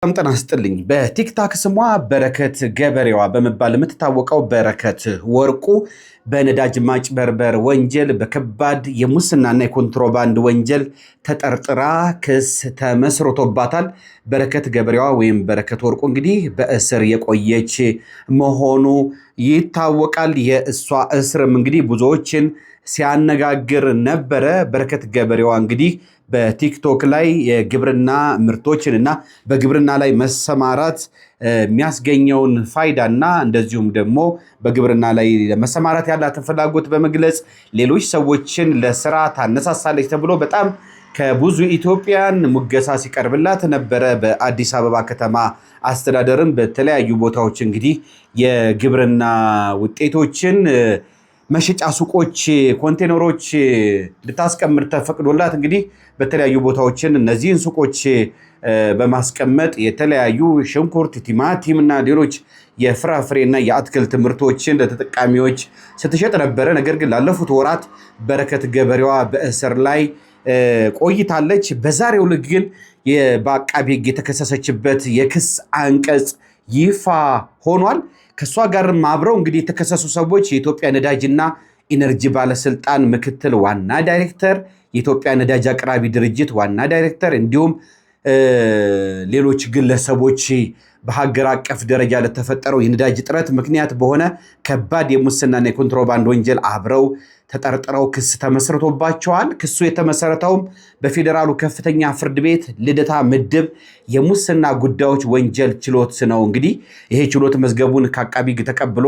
ጤና ይስጥልኝ። በቲክታክ ስሟ በረከት ገበሬዋ በመባል የምትታወቀው በረከት ወርቁ በነዳጅ ማጭበርበር ወንጀል በከባድ የሙስናና የኮንትሮባንድ ወንጀል ተጠርጥራ ክስ ተመስርቶባታል። በረከት ገበሬዋ ወይም በረከት ወርቁ እንግዲህ በእስር የቆየች መሆኑ ይታወቃል። የእሷ እስርም እንግዲህ ብዙዎችን ሲያነጋግር ነበረ። በረከት ገበሬዋ እንግዲህ በቲክቶክ ላይ የግብርና ምርቶችን እና በግብርና ላይ መሰማራት የሚያስገኘውን ፋይዳና እንደዚሁም ደግሞ በግብርና ላይ መሰማራት ያላትን ፍላጎት በመግለጽ ሌሎች ሰዎችን ለስራ ታነሳሳለች ተብሎ በጣም ከብዙ ኢትዮጵያን ሙገሳ ሲቀርብላት ነበረ። በአዲስ አበባ ከተማ አስተዳደርም በተለያዩ ቦታዎች እንግዲህ የግብርና ውጤቶችን መሸጫ ሱቆች ኮንቴነሮች ልታስቀምጥ ተፈቅዶላት እንግዲህ በተለያዩ ቦታዎችን እነዚህን ሱቆች በማስቀመጥ የተለያዩ ሽንኩርት፣ ቲማቲም እና ሌሎች የፍራፍሬና የአትክልት ምርቶችን ለተጠቃሚዎች ስትሸጥ ነበረ። ነገር ግን ላለፉት ወራት በረከት ገበሬዋ በእስር ላይ ቆይታለች። በዛሬው ዕለት ግን በአቃቤ ሕግ የተከሰሰችበት የክስ አንቀጽ ይፋ ሆኗል። ከሷ ጋር አብረው እንግዲህ የተከሰሱ ሰዎች የኢትዮጵያ ነዳጅና ኢነርጂ ባለስልጣን ምክትል ዋና ዳይሬክተር፣ የኢትዮጵያ ነዳጅ አቅራቢ ድርጅት ዋና ዳይሬክተር እንዲሁም ሌሎች ግለሰቦች በሀገር አቀፍ ደረጃ ለተፈጠረው የነዳጅ እጥረት ምክንያት በሆነ ከባድ የሙስናና የኮንትሮባንድ ወንጀል አብረው ተጠርጥረው ክስ ተመስርቶባቸዋል። ክሱ የተመሰረተውም በፌዴራሉ ከፍተኛ ፍርድ ቤት ልደታ ምድብ የሙስና ጉዳዮች ወንጀል ችሎት ነው። እንግዲህ ይሄ ችሎት መዝገቡን ከአቃቢ ሕግ ተቀብሎ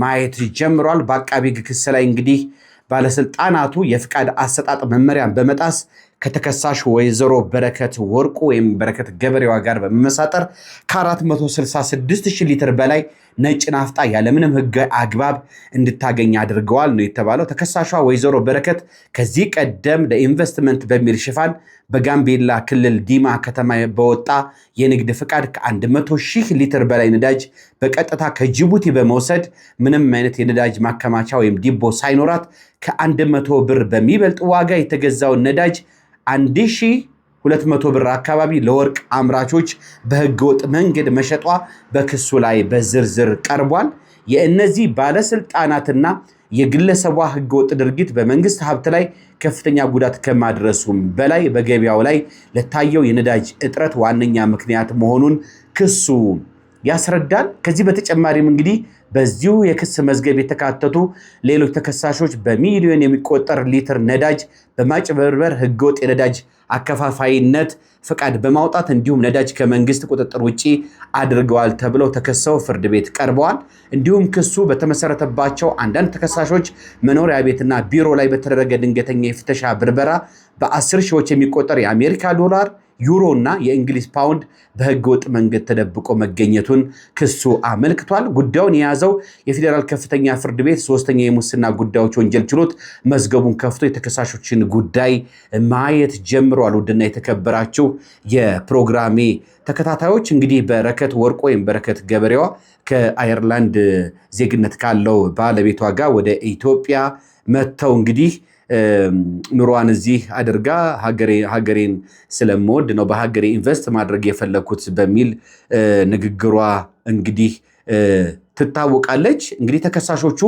ማየት ጀምሯል። በአቃቢ ሕግ ክስ ላይ እንግዲህ ባለስልጣናቱ የፍቃድ አሰጣጥ መመሪያን በመጣስ ከተከሳሽ ወይዘሮ በረከት ወርቁ ወይም በረከት ገበሬዋ ጋር በመመሳጠር ከ466,000 ሊትር በላይ ነጭ ናፍጣ ያለምንም ሕጋዊ አግባብ እንድታገኝ አድርገዋል ነው የተባለው። ተከሳሿ ወይዘሮ በረከት ከዚህ ቀደም ለኢንቨስትመንት በሚል ሽፋን በጋምቤላ ክልል ዲማ ከተማ በወጣ የንግድ ፍቃድ ከ100,000 ሊትር በላይ ነዳጅ በቀጥታ ከጅቡቲ በመውሰድ ምንም አይነት የነዳጅ ማከማቻ ወይም ዲቦ ሳይኖራት ከ100 ብር በሚበልጥ ዋጋ የተገዛውን ነዳጅ 1,200 ብር አካባቢ ለወርቅ አምራቾች በህገወጥ መንገድ መሸጧ በክሱ ላይ በዝርዝር ቀርቧል። የእነዚህ ባለስልጣናትና የግለሰቧ ህገወጥ ድርጊት በመንግስት ሀብት ላይ ከፍተኛ ጉዳት ከማድረሱም በላይ በገበያው ላይ ለታየው የነዳጅ እጥረት ዋነኛ ምክንያት መሆኑን ክሱ ያስረዳል። ከዚህ በተጨማሪም እንግዲህ በዚሁ የክስ መዝገብ የተካተቱ ሌሎች ተከሳሾች በሚሊዮን የሚቆጠር ሊትር ነዳጅ በማጭበርበር ህገወጥ የነዳጅ አከፋፋይነት ፍቃድ በማውጣት እንዲሁም ነዳጅ ከመንግስት ቁጥጥር ውጪ አድርገዋል ተብለው ተከሰው ፍርድ ቤት ቀርበዋል። እንዲሁም ክሱ በተመሰረተባቸው አንዳንድ ተከሳሾች መኖሪያ ቤትና ቢሮ ላይ በተደረገ ድንገተኛ የፍተሻ ብርበራ በ10 ሺዎች የሚቆጠር የአሜሪካ ዶላር፣ ዩሮ እና የእንግሊዝ ፓውንድ በህገወጥ መንገድ ተደብቆ መገኘቱን ክሱ አመልክቷል። ጉዳዩን የያዘው የፌዴራል ከፍተኛ ፍርድ ቤት ሶስተኛ የሙስና ጉዳዮች ወንጀል ችሎት መዝገቡን ከፍቶ የተከሳሾችን ጉዳይ ማየት ጀምሯል። ውድና የተከበራችሁ የፕሮግራሜ ተከታታዮች እንግዲህ በረከት ወርቁ ወይም በረከት ገበሬዋ ከአየርላንድ ዜግነት ካለው ባለቤቷ ጋር ወደ ኢትዮጵያ መጥተው እንግዲህ ኑሯን እዚህ አድርጋ ሀገሬን ስለምወድ ነው በሀገሬ ኢንቨስት ማድረግ የፈለኩት በሚል ንግግሯ እንግዲህ ትታወቃለች። እንግዲህ ተከሳሾቹ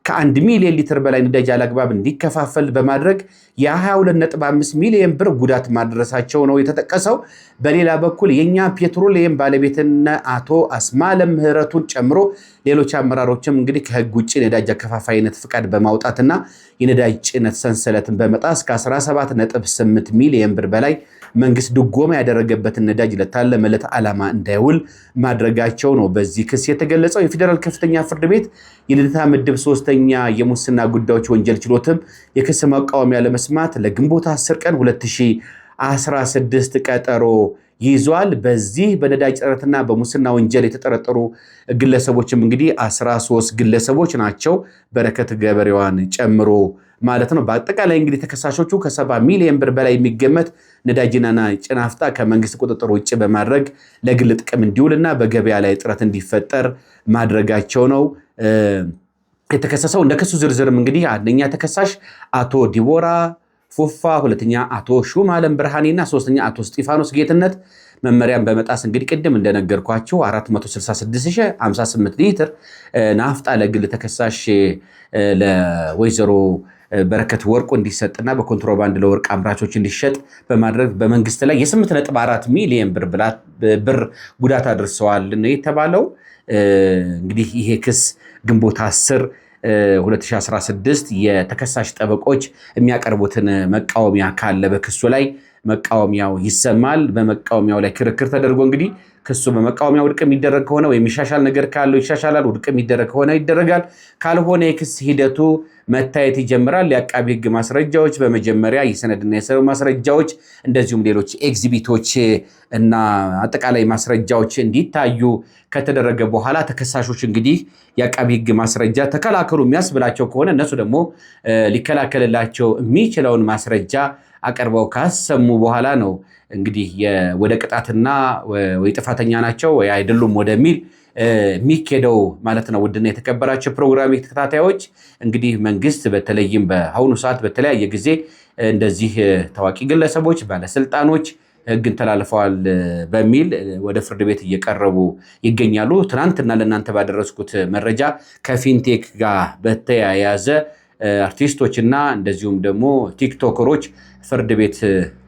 ከ1 ሚሊዮን ሊትር በላይ ነዳጅ ያለአግባብ እንዲከፋፈል በማድረግ የ22.5 ሚሊዮን ብር ጉዳት ማድረሳቸው ነው የተጠቀሰው። በሌላ በኩል የኛ ፔትሮሊየም ባለቤትና አቶ አስማለም ምህረቱን ጨምሮ ሌሎች አመራሮችም እንግዲህ ከህግ ውጭ ነዳጅ አከፋፋይነት ፍቃድ በማውጣትና የነዳጅ ጭነት ሰንሰለትን በመጣስ ከ17.8 ሚሊዮን ብር በላይ መንግስት ድጎማ ያደረገበትን ነዳጅ ለታለመለት ዓላማ እንዳይውል ማድረጋቸው ነው በዚህ ክስ የተገለጸው። የፌዴራል ከፍተኛ ፍርድ ቤት የልደታ ምድብ ሶስተኛ የሙስና ጉዳዮች ወንጀል ችሎትም የክስ መቃወሚያ ለመስማት ለግንቦት 10 ቀን 2016 ቀጠሮ ይዟል። በዚህ በነዳጅ እጥረትና በሙስና ወንጀል የተጠረጠሩ ግለሰቦችም እንግዲህ 13 ግለሰቦች ናቸው፣ በረከት ገበሬዋን ጨምሮ ማለት ነው። በአጠቃላይ እንግዲህ ተከሳሾቹ ከ70 ሚሊዮን ብር በላይ የሚገመት ነዳጅና ነጭ ናፍጣ ከመንግስት ቁጥጥር ውጭ በማድረግ ለግል ጥቅም እንዲውልና በገበያ ላይ እጥረት እንዲፈጠር ማድረጋቸው ነው የተከሰሰው። እንደ ክሱ ዝርዝርም እንግዲህ አንደኛ ተከሳሽ አቶ ዲቦራ ፉፋ፣ ሁለተኛ አቶ ሹም አለም ብርሃኔና ሶስተኛ አቶ እስጢፋኖስ ጌትነት መመሪያን በመጣስ እንግዲህ ቅድም እንደነገርኳቸው 466,058 ሊትር ናፍጣ ለግል ተከሳሽ ለወይዘሮ በረከት ወርቁ እንዲሰጥና በኮንትሮባንድ ለወርቅ አምራቾች እንዲሸጥ በማድረግ በመንግስት ላይ የ8.4 ሚሊዮን ብር ጉዳት አድርሰዋል ነው የተባለው። እንግዲህ ይሄ ክስ ግንቦት 10 2016 የተከሳሽ ጠበቆች የሚያቀርቡትን መቃወሚያ ካለ በክሱ ላይ መቃወሚያው ይሰማል። በመቃወሚያው ላይ ክርክር ተደርጎ እንግዲህ ክሱ በመቃወሚያ ውድቅ የሚደረግ ከሆነ ወይም ይሻሻል ነገር ካለው ይሻሻላል፣ ውድቅ የሚደረግ ከሆነ ይደረጋል። ካልሆነ የክስ ሂደቱ መታየት ይጀምራል። የአቃቢ ሕግ ማስረጃዎች በመጀመሪያ የሰነድና የሰበብ ማስረጃዎች እንደዚሁም ሌሎች ኤግዚቢቶች እና አጠቃላይ ማስረጃዎች እንዲታዩ ከተደረገ በኋላ ተከሳሾች እንግዲህ የአቃቢ ሕግ ማስረጃ ተከላከሉ የሚያስብላቸው ከሆነ እነሱ ደግሞ ሊከላከልላቸው የሚችለውን ማስረጃ አቀርበው ካሰሙ በኋላ ነው እንግዲህ ወደ ቅጣትና ወይ ጥፋተኛ ናቸው ወይ አይደሉም ወደሚል የሚኬደው ማለት ነው። ውድና የተከበራቸው ፕሮግራም ተከታታዮች እንግዲህ መንግስት በተለይም በአሁኑ ሰዓት በተለያየ ጊዜ እንደዚህ ታዋቂ ግለሰቦች፣ ባለስልጣኖች ህግን ተላልፈዋል በሚል ወደ ፍርድ ቤት እየቀረቡ ይገኛሉ። ትናንትና ለእናንተ ባደረስኩት መረጃ ከፊንቴክ ጋር በተያያዘ አርቲስቶችና እንደዚሁም ደግሞ ቲክቶከሮች ፍርድ ቤት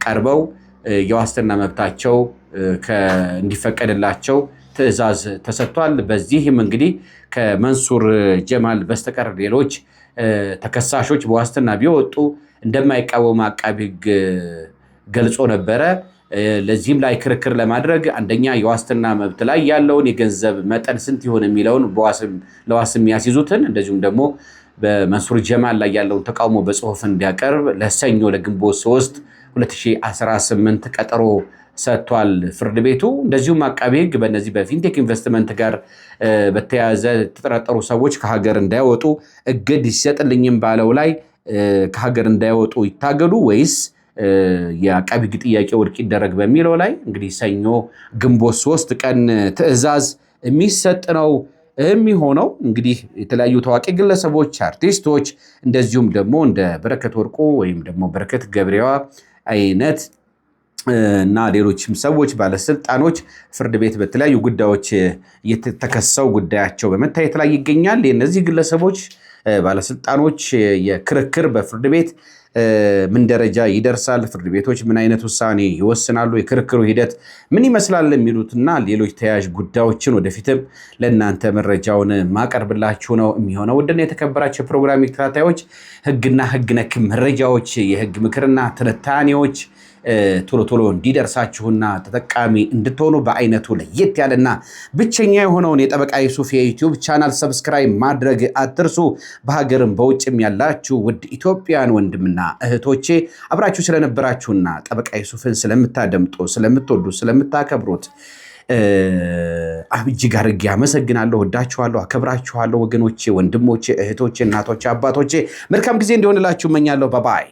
ቀርበው የዋስትና መብታቸው እንዲፈቀድላቸው ትዕዛዝ ተሰጥቷል። በዚህም እንግዲህ ከመንሱር ጀማል በስተቀር ሌሎች ተከሳሾች በዋስትና ቢወጡ እንደማይቃወም አቃቢ ሕግ ገልጾ ነበረ። ለዚህም ላይ ክርክር ለማድረግ አንደኛ የዋስትና መብት ላይ ያለውን የገንዘብ መጠን ስንት ይሆን የሚለውን ለዋስ የሚያስይዙትን እንደዚሁም ደግሞ በመንሱር ጀማል ላይ ያለውን ተቃውሞ በጽሁፍ እንዲያቀርብ ለሰኞ ለግንቦት 3 2018 ቀጠሮ ሰጥቷል ፍርድ ቤቱ። እንደዚሁም አቃቢ ሕግ በእነዚህ በፊንቴክ ኢንቨስትመንት ጋር በተያያዘ የተጠረጠሩ ሰዎች ከሀገር እንዳይወጡ እግድ ይሰጥልኝም ባለው ላይ ከሀገር እንዳይወጡ ይታገዱ ወይስ የአቃቢ ሕግ ጥያቄ ውድቅ ይደረግ በሚለው ላይ እንግዲህ ሰኞ ግንቦት 3 ቀን ትዕዛዝ የሚሰጥ ነው የሚሆነው። እንግዲህ የተለያዩ ታዋቂ ግለሰቦች፣ አርቲስቶች እንደዚሁም ደግሞ እንደ በረከት ወርቁ ወይም ደግሞ በረከት ገብሬዋ አይነት እና ሌሎችም ሰዎች ባለስልጣኖች ፍርድ ቤት በተለያዩ ጉዳዮች የተከሰው ጉዳያቸው በመታየት ላይ ይገኛል። የእነዚህ ግለሰቦች ባለስልጣኖች የክርክር በፍርድ ቤት ምን ደረጃ ይደርሳል? ፍርድ ቤቶች ምን አይነት ውሳኔ ይወስናሉ? የክርክሩ ሂደት ምን ይመስላል? የሚሉትና ሌሎች ተያያዥ ጉዳዮችን ወደፊትም ለእናንተ መረጃውን ማቀርብላችሁ ነው የሚሆነው። ውድና የተከበራቸው የፕሮግራም ተከታታዮች ህግና ህግ ነክ መረጃዎች፣ የህግ ምክርና ትንታኔዎች ቶሎ ቶሎ እንዲደርሳችሁና ተጠቃሚ እንድትሆኑ በአይነቱ ለየት ያለና ብቸኛ የሆነውን የጠበቃ ዩሱፍ የዩቲዩብ ቻናል ሰብስክራይብ ማድረግ አትርሱ። በሀገርም በውጭም ያላችሁ ውድ ኢትዮጵያን ወንድምና እህቶቼ አብራችሁ ስለነበራችሁና ጠበቃ ዩሱፍን ስለምታደምጡ፣ ስለምትወዱ፣ ስለምታከብሩት እጅግ አድርጌ አመሰግናለሁ። ወዳችኋለሁ፣ አከብራችኋለሁ። ወገኖቼ፣ ወንድሞቼ፣ እህቶቼ፣ እናቶቼ፣ አባቶቼ መልካም ጊዜ እንዲሆንላችሁ እመኛለሁ። ባባይ